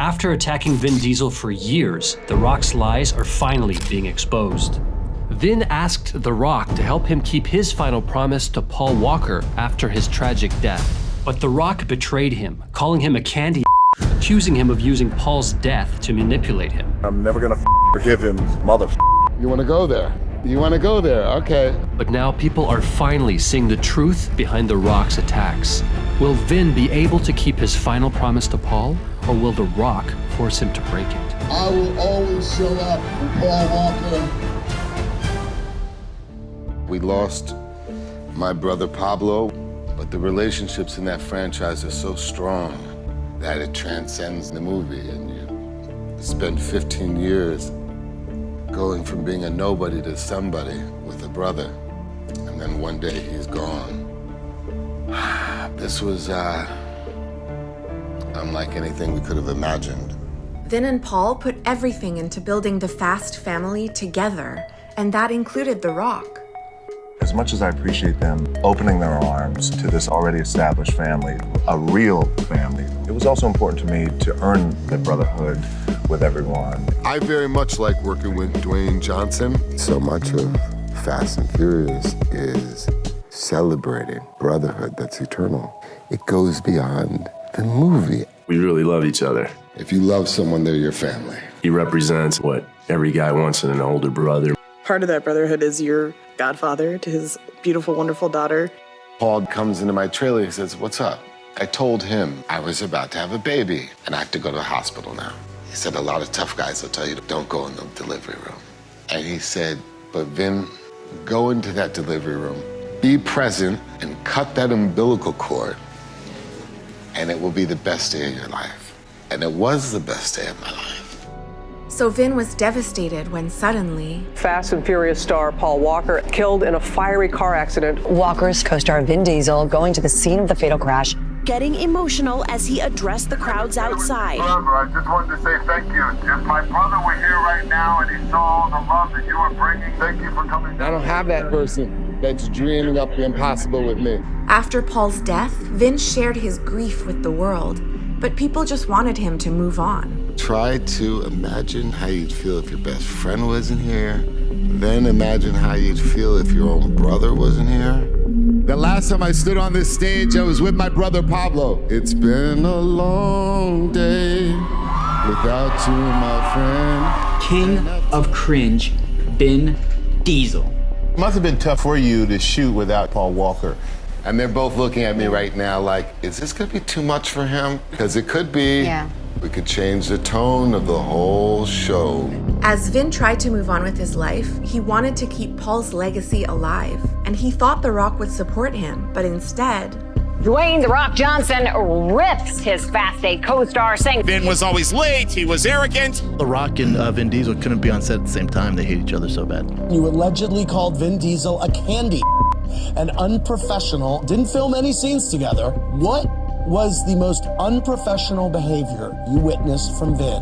After attacking Vin Diesel for years, The Rock's lies are finally being exposed. Vin asked The Rock to help him keep his final promise to Paul Walker after his tragic death. But The Rock betrayed him, calling him a candy accusing him of using Paul's death to manipulate him. I'm never gonna forgive him, mother. You wanna go there? You wanna go there? Okay. But now people are finally seeing the truth behind The Rock's attacks. Will Vin be able to keep his final promise to Paul, or will The Rock force him to break it? I will always show up for Paul Walker. We lost my brother Pablo, but the relationships in that franchise are so strong that it transcends the movie, and you spend 15 years going from being a nobody to somebody with a brother, and then one day he's gone. This was unlike anything we could have imagined. Vin and Paul put everything into building the Fast family together, and that included The Rock. As much as I appreciate them opening their arms to this already established family, a real family, it was also important to me to earn the brotherhood with everyone. I very much like working with Dwayne Johnson. So much of Fast and Furious is celebrating brotherhood that's eternal. It goes beyond the movie. We really love each other. If you love someone, they're your family. He represents what every guy wants in an older brother. Part of that brotherhood is your godfather to his beautiful, wonderful daughter. Paul comes into my trailer, he says, "What's up?" I told him I was about to have a baby and I have to go to the hospital now. He said, "A lot of tough guys will tell you, don't go in the delivery room." And he said, "But Vin, go into that delivery room, be present and cut that umbilical cord, and it will be the best day of your life." And it was the best day of my life. So Vin was devastated when suddenly, Fast and Furious star Paul Walker killed in a fiery car accident. Walker's co-star Vin Diesel going to the scene of the fatal crash. Getting emotional as he addressed the crowds outside. Brother, I just wanted to say thank you. If my brother were here right now and he saw the love that you were bringing, thank you for coming. I don't have that person that's dreaming up the impossible with me. after Paul's death, Vin shared his grief with the world, but people just wanted him to move on. Try to imagine how you'd feel if your best friend wasn't here. Then imagine how you'd feel if your own brother wasn't here. The last time I stood on this stage, I was with my brother Pablo. It's been a long day without you, my friend. King of cringe, Vin Diesel. It must have been tough for you to shoot without Paul Walker. And they're both looking at me right now like, is this gonna be too much for him? Because it could be. Yeah. We could change the tone of the whole show. As Vin tried to move on with his life, he wanted to keep Paul's legacy alive, and he thought The Rock would support him, but instead... Dwayne "The Rock" Johnson rips his Fast 8 co-star, saying Vin was always late, he was arrogant. The Rock and Vin Diesel couldn't be on set at the same time. They hate each other so bad. You allegedly called Vin Diesel a candy and unprofessional, didn't film any scenes together. What was the most unprofessional behavior you witnessed from Vin?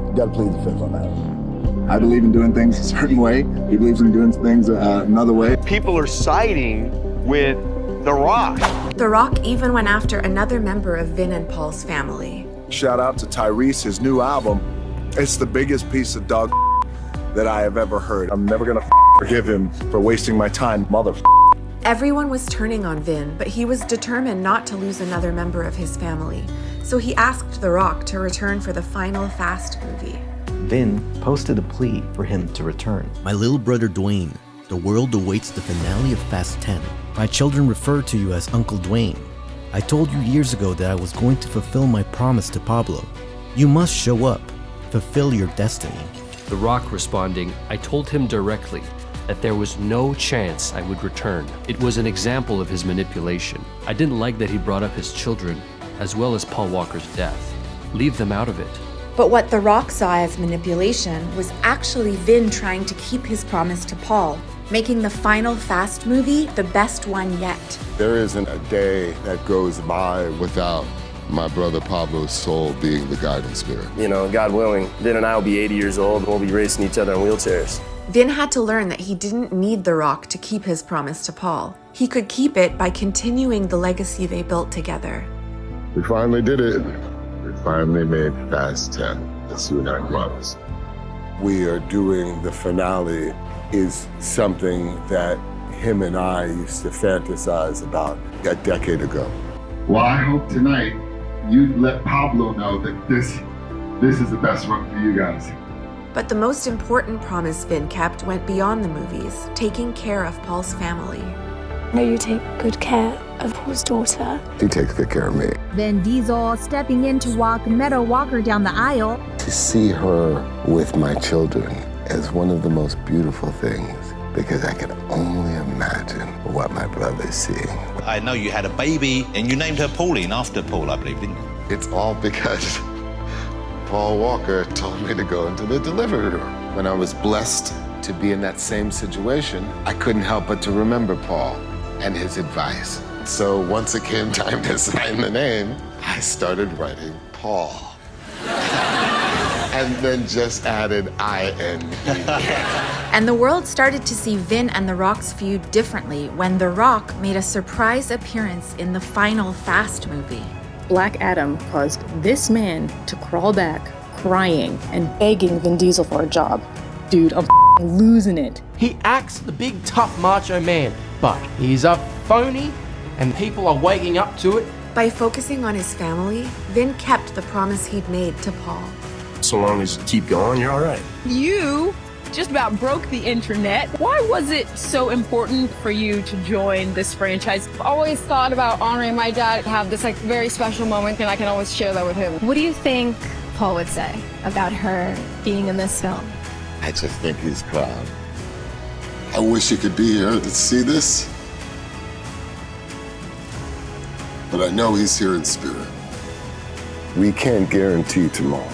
You gotta plead the fifth on that. I believe in doing things a certain way. He believes in doing things another way. People are siding with The Rock. The Rock even went after another member of Vin and Paul's family. Shout out to Tyrese, his new album. It's the biggest piece of dog that I have ever heard. I'm never gonna forgive him for wasting my time, mother. Everyone was turning on Vin, but he was determined not to lose another member of his family. So he asked The Rock to return for the final Fast movie. Vin posted a plea for him to return. My little brother Dwayne, the world awaits the finale of Fast 10. My children refer to you as Uncle Dwayne. I told you years ago that I was going to fulfill my promise to Pablo. You must show up, fulfill your destiny. The Rock responding, I told him directly that there was no chance I would return. It was an example of his manipulation. I didn't like that he brought up his children, as well as Paul Walker's death. Leave them out of it. But what The Rock saw as manipulation was actually Vin trying to keep his promise to Paul, making the final Fast movie the best one yet. There isn't a day that goes by without my brother Pablo's soul being the guiding spirit. You know, God willing, Vin and I will be 80 years old and we'll be racing each other in wheelchairs. Vin had to learn that he didn't need The Rock to keep his promise to Paul. He could keep it by continuing the legacy they built together. We finally did it. We finally made Fast 10, the soon I was. We are doing the finale is something that him and I used to fantasize about a decade ago. Well, I hope tonight you let Pablo know that this is the best one for you guys. But the most important promise Vin kept went beyond the movies, taking care of Paul's family. I know you take good care of Paul's daughter. He takes good care of me. Vin Diesel stepping in to walk Meadow Walker down the aisle. To see her with my children is one of the most beautiful things, because I can only imagine what my brother's seeing. I know you had a baby and you named her Pauline after Paul, I believe, didn't you? It's all because Paul Walker told me to go into the delivery room. When I was blessed to be in that same situation, I couldn't help but to remember Paul and his advice. So once it came time to sign the name, I started writing Paul. And then just added IN. And the world started to see Vin and The Rock's feud differently when The Rock made a surprise appearance in the final Fast movie. Black Adam caused this man to crawl back, crying and begging Vin Diesel for a job. Dude, I'm losing it. He acts the big tough macho man, but he's a phony and people are waking up to it. By focusing on his family, Vin kept the promise he'd made to Paul. So long as you keep going, you're all right. You just about broke the internet. Why was it so important for you to join this franchise? I've always thought about honoring my dad, have this very special moment, and I can always share that with him. What do you think Paul would say about her being in this film? I just think he's proud. I wish you could be here to see this, but I know he's here in spirit. We can't guarantee tomorrow,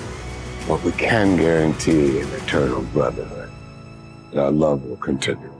but we can guarantee an eternal brotherhood. And our love will continue.